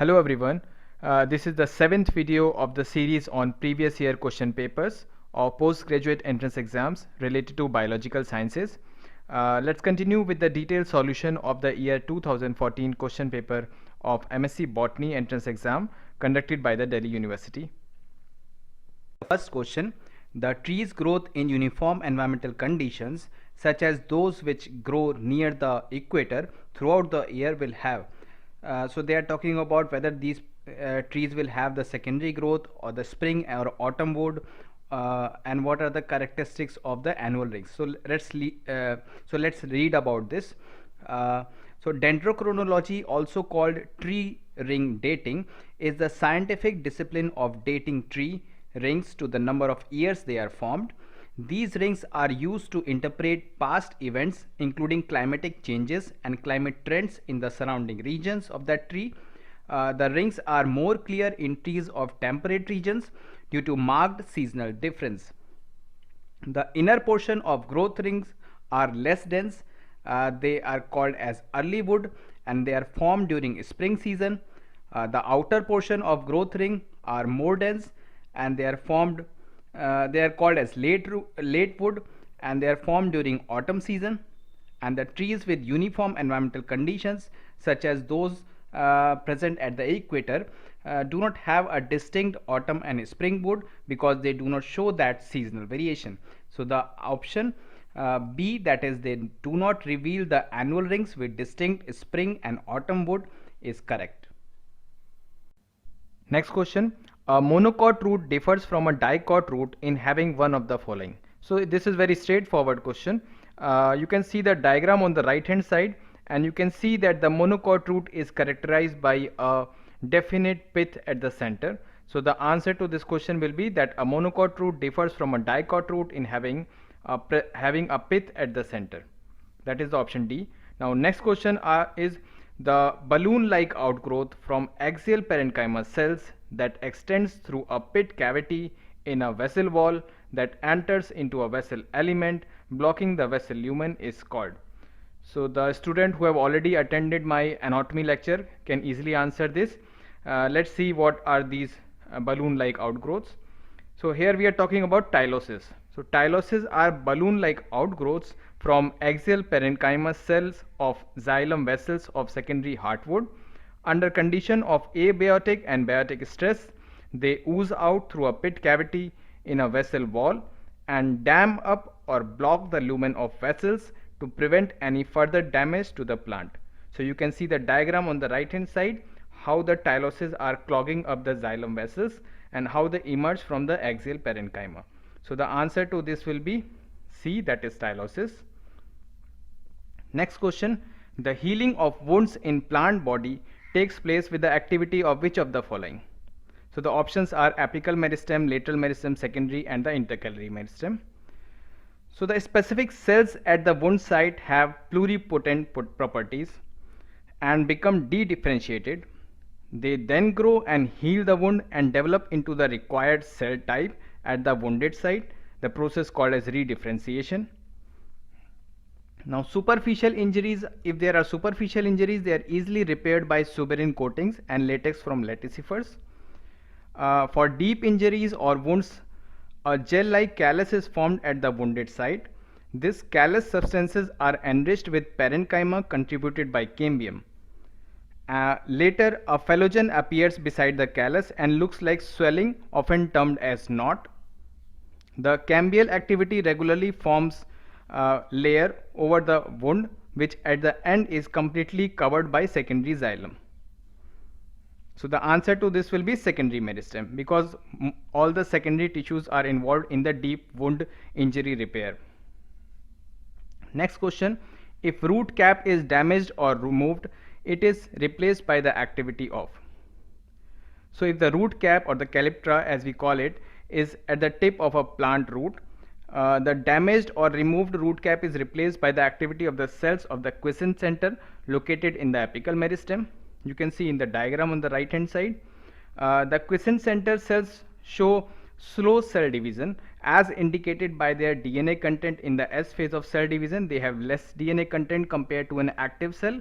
Hello everyone. This is the seventh video of the series on previous year question papers or postgraduate entrance exams related to biological sciences. Let's continue with the detailed solution of the year 2014 question paper of MSc Botany entrance exam conducted by the Delhi University. First question: the trees growth in uniform environmental conditions such as those which grow near the equator throughout the year will have. So they are talking about whether these trees will have the secondary growth or the spring or autumn wood, and what are the characteristics of the annual rings. So let's read about this. So dendrochronology, also called tree ring dating, is the scientific discipline of dating tree rings to the number of years they are formed. These rings are used to interpret past events, including climatic changes and climate trends in the surrounding regions of that tree. The rings are more clear in trees of temperate regions due to marked seasonal difference. The inner portion of growth rings are less dense. They are called as early wood and they are formed during spring season. The outer portion of growth ring are more dense and they are called as late wood and they are formed during autumn season. And the trees with uniform environmental conditions such as those present at the equator do not have a distinct autumn and spring wood because they do not show that seasonal variation. So the option B, that is they do not reveal the annual rings with distinct spring and autumn wood, is correct. Next question. A monocot root differs from a dicot root in having one of the following. So this is very straightforward question. You can see the diagram on the right hand side and you can see that the monocot root is characterized by a definite pith at the center. So the answer to this question will be that a monocot root differs from a dicot root in having a pith at the center. That is the option D. Now next question is the balloon-like outgrowth from axial parenchyma cells that extends through a pit cavity in a vessel wall that enters into a vessel element blocking the vessel lumen is called. So the student who have already attended my anatomy lecture can easily answer this. Let's see what are these balloon-like outgrowths. So here we are talking about tyloses. So tyloses are balloon-like outgrowths from axial parenchyma cells of xylem vessels of secondary heartwood. Under condition of abiotic and biotic stress, they ooze out through a pit cavity in a vessel wall and dam up or block the lumen of vessels to prevent any further damage to the plant. So you can see the diagram on the right hand side how the tyloses are clogging up the xylem vessels and how they emerge from the axial parenchyma. So the answer to this will be C, that is tyloses. Next question. The healing of wounds in plant body takes place with the activity of which of the following? So the options are apical meristem, lateral meristem, secondary and the intercalary meristem. So the specific cells at the wound site have pluripotent properties and become dedifferentiated. They then grow and heal the wound and develop into the required cell type at the wounded site, the process called as redifferentiation. Now superficial injuries, if there are superficial injuries, they are easily repaired by suberin coatings and latex from laticifers. For deep injuries or wounds, a gel-like callus is formed at the wounded site. This callus substances are enriched with parenchyma contributed by cambium. Later, a phallogen appears beside the callus and looks like swelling, often termed as knot. The cambial activity regularly forms layer over the wound, which at the end is completely covered by secondary xylem. So the answer to this will be secondary meristem because all the secondary tissues are involved in the deep wound injury repair. Next question. If root cap is damaged or removed, it is replaced by the activity of. So if the root cap or the calyptra as we call it is at the tip of a plant root, the damaged or removed root cap is replaced by the activity of the cells of the quiescent center located in the apical meristem. You can see in the diagram on the right hand side, the quiescent center cells show slow cell division as indicated by their DNA content in the S phase of cell division. They have less DNA content compared to an active cell,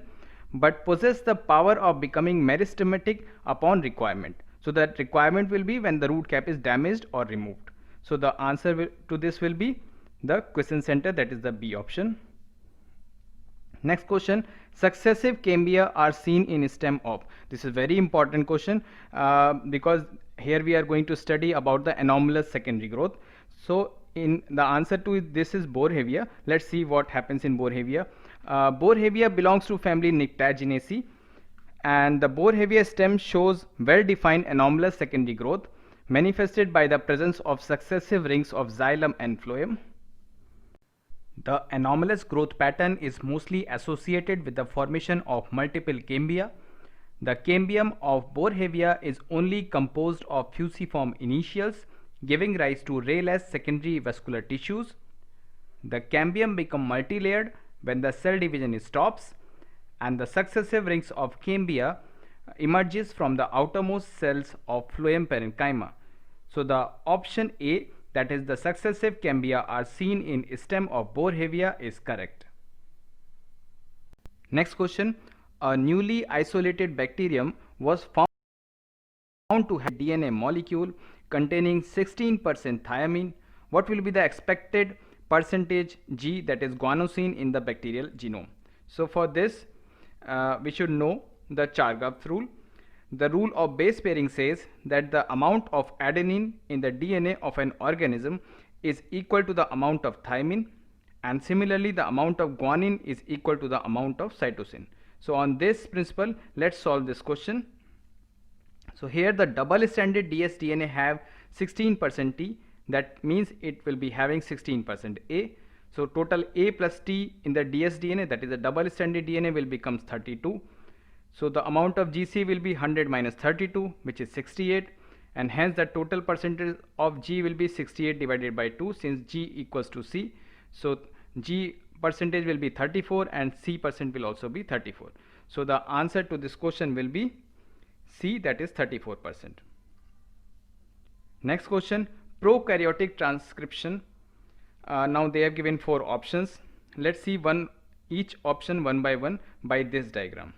but possess the power of becoming meristematic upon requirement. So that requirement will be when the root cap is damaged or removed. So the answer to this will be the quiescent center, that is the B option. Next question, successive cambia are seen in stem of. This is very important question because here we are going to study about the anomalous secondary growth. So in the answer to this is Borrhevia. Let's see what happens in Borrhevia. Borrhevia belongs to family Nyctaginaceae, and the Borrhevia stem shows well-defined anomalous secondary growth manifested by the presence of successive rings of xylem and phloem. The anomalous growth pattern is mostly associated with the formation of multiple cambia. The cambium of Borrhevia is only composed of fusiform initials, giving rise to rayless secondary vascular tissues. The cambium become multilayered when the cell division stops, and the successive rings of cambia emerges from the outermost cells of phloem parenchyma. So the option A, that is the successive cambia are seen in stem of Borrhevia, is correct. Next question, a newly isolated bacterium was found to have a DNA molecule containing 16% thiamine. What will be the expected percentage G, that is guanosine, in the bacterial genome? So for this we should know the Chargaff rule. The rule of base pairing says that the amount of adenine in the DNA of an organism is equal to the amount of thymine, and similarly the amount of guanine is equal to the amount of cytosine. So on this principle, let's solve this question. So here the double stranded dsDNA have 16% T, that means it will be having 16% A. So total A plus T in the dsDNA, that is the double stranded DNA, will become 32. So the amount of GC will be 100 minus 32, which is 68, and hence the total percentage of G will be 68 divided by 2, since G equals to C. So G percentage will be 34 and C percent will also be 34. So the answer to this question will be C, that is 34%. Next question, prokaryotic transcription. Now they have given 4 options. Let's see each option one by this diagram.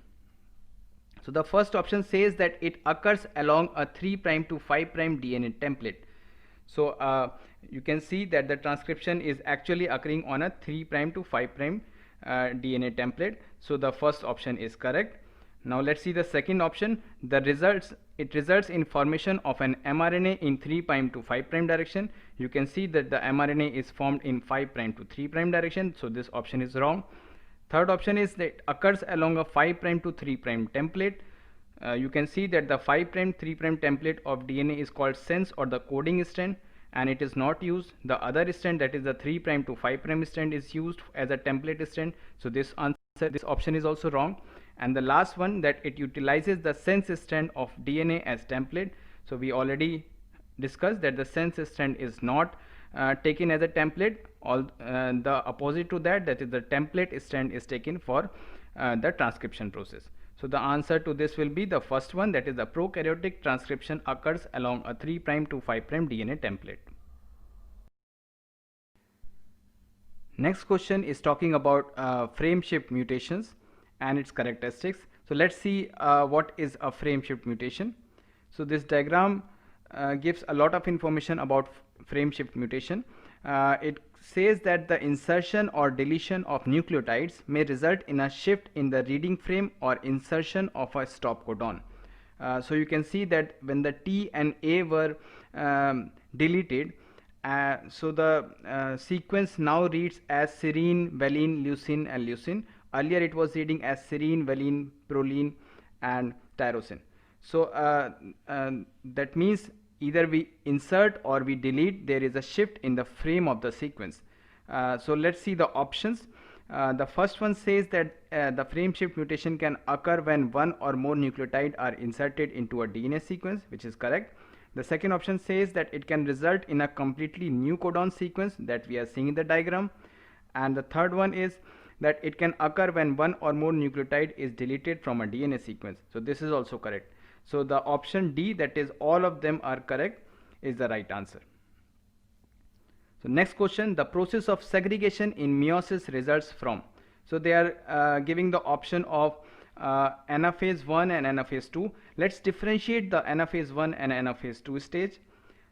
So the first option says that it occurs along a 3' to 5' DNA template. So you can see that the transcription is actually occurring on a 3' to 5' DNA template. So the first option is correct. Now let's see the second option. It results in formation of an mRNA in 3' to 5' direction. You can see that the mRNA is formed in 5' to 3' direction. So this option is wrong. Third option is that it occurs along a 5' to 3' template. You can see that the 5' 3' template of DNA is called sense or the coding strand, and it is not used. The other strand, that is the 3' to 5' strand, is used as a template strand. So this option is also wrong. And the last one, that it utilizes the sense strand of DNA as template. So we already discussed that the sense strand is not taken as a template. The opposite to that, that is the template strand, is taken for the transcription process. So the answer to this will be the first one, that is the prokaryotic transcription occurs along a 3' to 5' DNA template. Next question is talking about frame shift mutations and its characteristics. So let's see what is a frame shift mutation. So this diagram gives a lot of information about frame shift mutation. It says that the insertion or deletion of nucleotides may result in a shift in the reading frame or insertion of a stop codon. So you can see that when the T and A were deleted, so the sequence now reads as serine, valine, leucine and leucine. Earlier it was reading as serine, valine, proline and tyrosine. So that means either we insert or we delete, there is a shift in the frame of the sequence. So let's see the options. The first one says that the frame shift mutation can occur when one or more nucleotide are inserted into a DNA sequence, which is correct. The second option says that it can result in a completely new codon sequence that we are seeing in the diagram. And the third one is that it can occur when one or more nucleotide is deleted from a DNA sequence. So this is also correct. So the option D, that is all of them are correct, is the right answer. So next question, the process of segregation in meiosis results from. So they are giving the option of anaphase 1 and anaphase 2. Let's differentiate the anaphase 1 and anaphase 2 stage.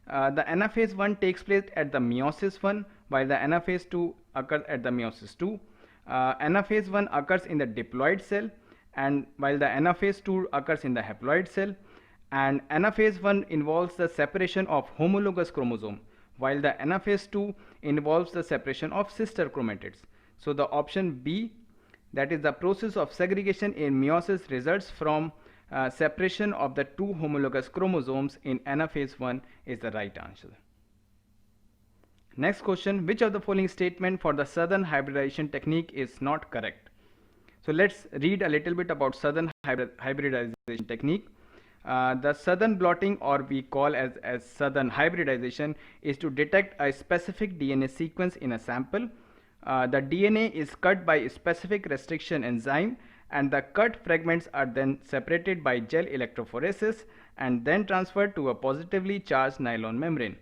The anaphase 1 takes place at the meiosis 1, while the anaphase 2 occurs at the meiosis 2. Anaphase 1 occurs in the diploid cell, and while the anaphase 2 occurs in the haploid cell. And anaphase 1 involves the separation of homologous chromosome, while the anaphase 2 involves the separation of sister chromatids. So the option B, that is the process of segregation in meiosis, results from separation of the two homologous chromosomes in anaphase 1 is the right answer. Next question, which of the following statement for the Southern hybridization technique is not correct? So let's read a little bit about Southern hybridization technique. The Southern blotting, or we call as Southern hybridization, is to detect a specific DNA sequence in a sample. The DNA is cut by a specific restriction enzyme, and the cut fragments are then separated by gel electrophoresis and then transferred to a positively charged nylon membrane.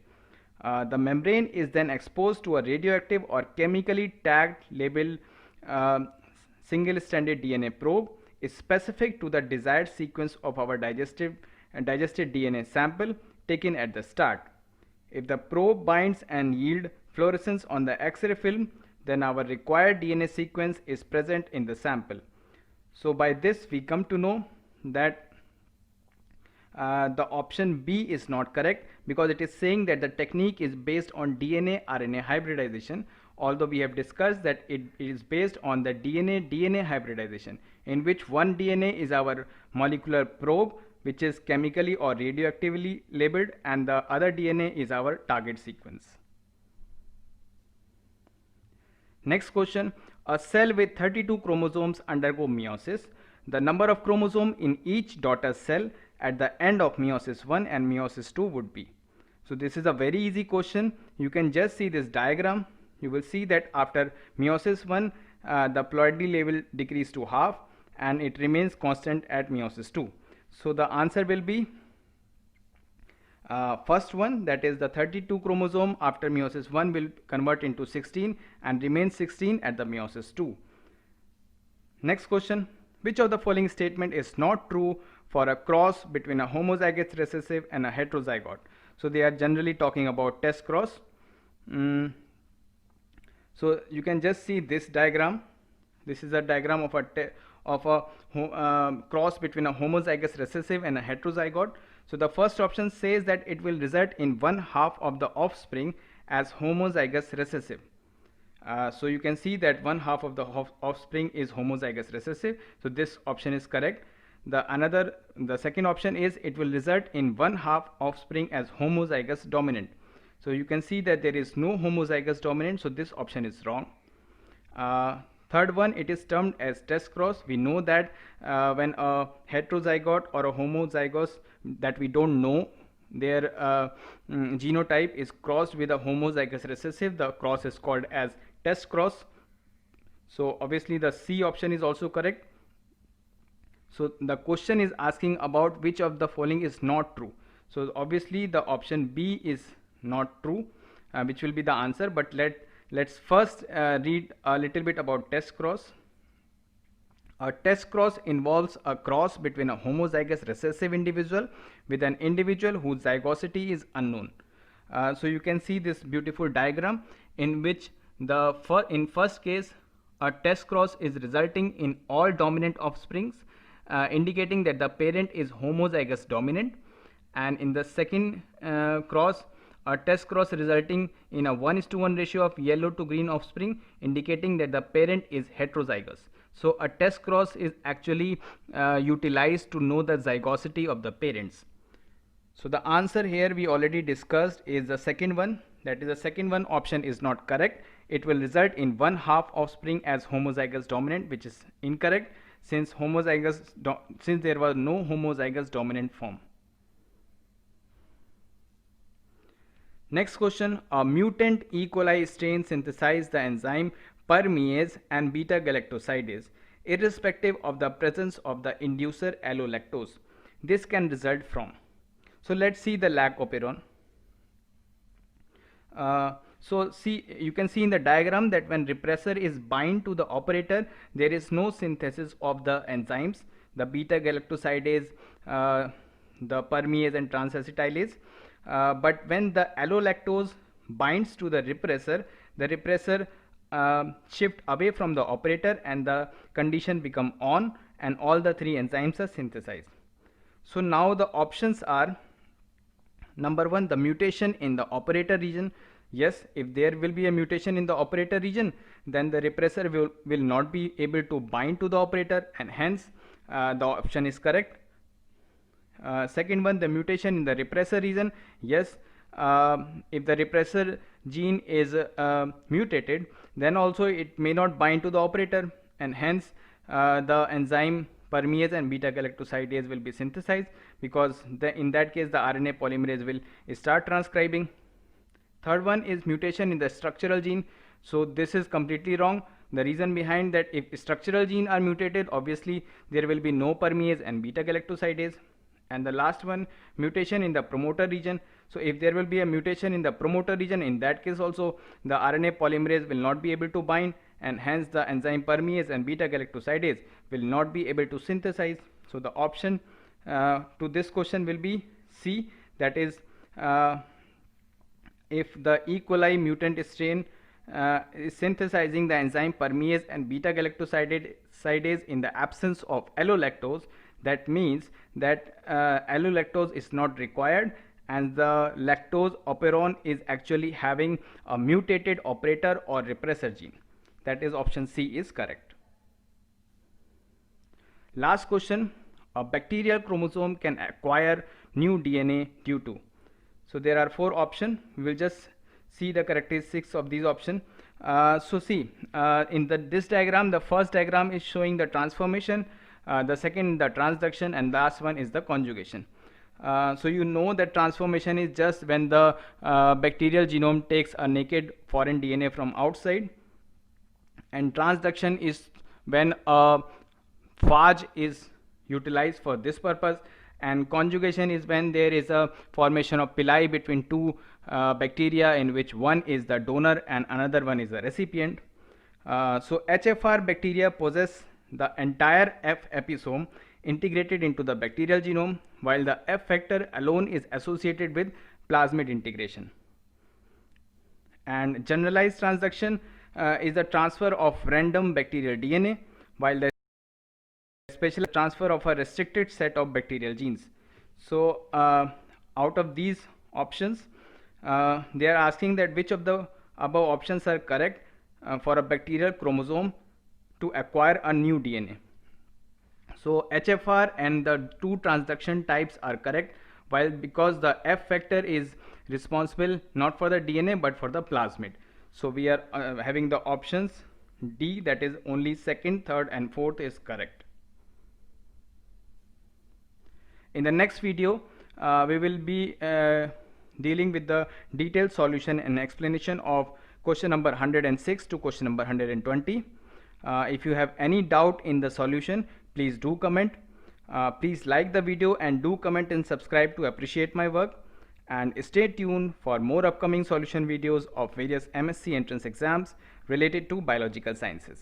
The membrane is then exposed to a radioactive or chemically tagged labeled single-stranded DNA probe is specific to the desired sequence of our digested DNA sample taken at the start. If the probe binds and yield fluorescence on the X-ray film, then our required DNA sequence is present in the sample. So by this we come to know that the option B is not correct, because it is saying that the technique is based on DNA RNA hybridization, although we have discussed that it is based on the DNA hybridization, in which one DNA is our molecular probe, which is chemically or radioactively labeled, and the other DNA is our target sequence. Next question, a cell with 32 chromosomes undergo meiosis. The number of chromosomes in each daughter cell at the end of meiosis 1 and meiosis 2 would be. So this is a very easy question. You can just see this diagram. You will see that after meiosis 1, the ploidy level decreases to half and it remains constant at meiosis 2. So the answer will be first one, that is the 32 chromosome after meiosis 1 will convert into 16 and remain 16 at the meiosis 2. Next question, which of the following statement is not true for a cross between a homozygous recessive and a heterozygote? So they are generally talking about test cross. So you can just see this diagram. This is a diagram of a cross between a homozygous recessive and a heterozygote. So the first option says that it will result in one half of the offspring as homozygous recessive. So you can see that one half of the offspring is homozygous recessive. So this option is correct. The second option is it will result in one half offspring as homozygous dominant. So you can see that there is no homozygous dominant. So this option is wrong. Third one, it is termed as test cross. We know that when a heterozygote or a homozygous that we don't know their genotype is crossed with a homozygous recessive, the cross is called as test cross. So obviously the C option is also correct. So the question is asking about which of the following is not true. So obviously the option B is not true, which will be the answer. But let's first read a little bit about test cross. A test cross involves a cross between a homozygous recessive individual with an individual whose zygosity is unknown. So you can see this beautiful diagram in which in first case a test cross is resulting in all dominant offsprings, indicating that the parent is homozygous dominant, and in the second cross a test cross resulting in a 1:1 ratio of yellow to green offspring, indicating that the parent is heterozygous. So a test cross is actually utilized to know the zygosity of the parents. So the answer here we already discussed is the second one, that is the second one option is not correct. It will result in one half offspring as homozygous dominant, which is incorrect since there was no homozygous dominant form. Next question, a mutant E. coli strain synthesized the enzyme permease and beta galactosidase irrespective of the presence of the inducer allolactose. This can result from. So let's see the lag operon. So see, you can see in the diagram that when repressor is bind to the operator, there is no synthesis of the enzymes, the beta galactosidase, the permease and transacetylase. But when the allolactose binds to the repressor shift away from the operator and the condition become on, and all the three enzymes are synthesized. So now the options are: number one, the mutation in the operator region. Yes, if there will be a mutation in the operator region, then the repressor will not be able to bind to the operator, and hence the option is correct. Second one, the mutation in the repressor region. Yes, if the repressor gene is mutated, then also it may not bind to the operator, and hence the enzyme permease and beta galactosidase will be synthesized, because in that case the RNA polymerase will start transcribing. Third one is mutation in the structural gene. So this is completely wrong. The reason behind that, if structural gene are mutated, obviously there will be no permease and beta galactosidase. And the last one, mutation in the promoter region. So if there will be a mutation in the promoter region, in that case also the RNA polymerase will not be able to bind, and hence the enzyme permease and beta galactosidase will not be able to synthesize. So the option to this question will be C, that is if the E. coli mutant strain is synthesizing the enzyme permease and beta galactosidase in the absence of allolactose, that means that allolactose is not required, and the lactose operon is actually having a mutated operator or repressor gene. That is option C is correct. Last question: a bacterial chromosome can acquire new DNA due to. So there are four options. We will just see the characteristics of these options. So see, in this diagram, the first diagram is showing the transformation, the second the transduction, and last one is the conjugation. So you know that transformation is just when the bacterial genome takes a naked foreign DNA from outside, and transduction is when a phage is utilized for this purpose, and conjugation is when there is a formation of pili between two bacteria, in which one is the donor and another one is the recipient. So HFR bacteria possess the entire F episome integrated into the bacterial genome, while the F factor alone is associated with plasmid integration. And generalized transduction is the transfer of random bacterial DNA, while the special transfer of a restricted set of bacterial genes. So out of these options, they are asking that which of the above options are correct for a bacterial chromosome to acquire a new DNA. So HFR and the two transduction types are correct, while because the F factor is responsible not for the DNA but for the plasmid. So we are having the options D, that is only second, third and fourth is correct. In the next video, we will be dealing with the detailed solution and explanation of question number 106 to question number 120. If you have any doubt in the solution, please do comment. Please like the video and do comment and subscribe to appreciate my work. And stay tuned for more upcoming solution videos of various MSc entrance exams related to biological sciences.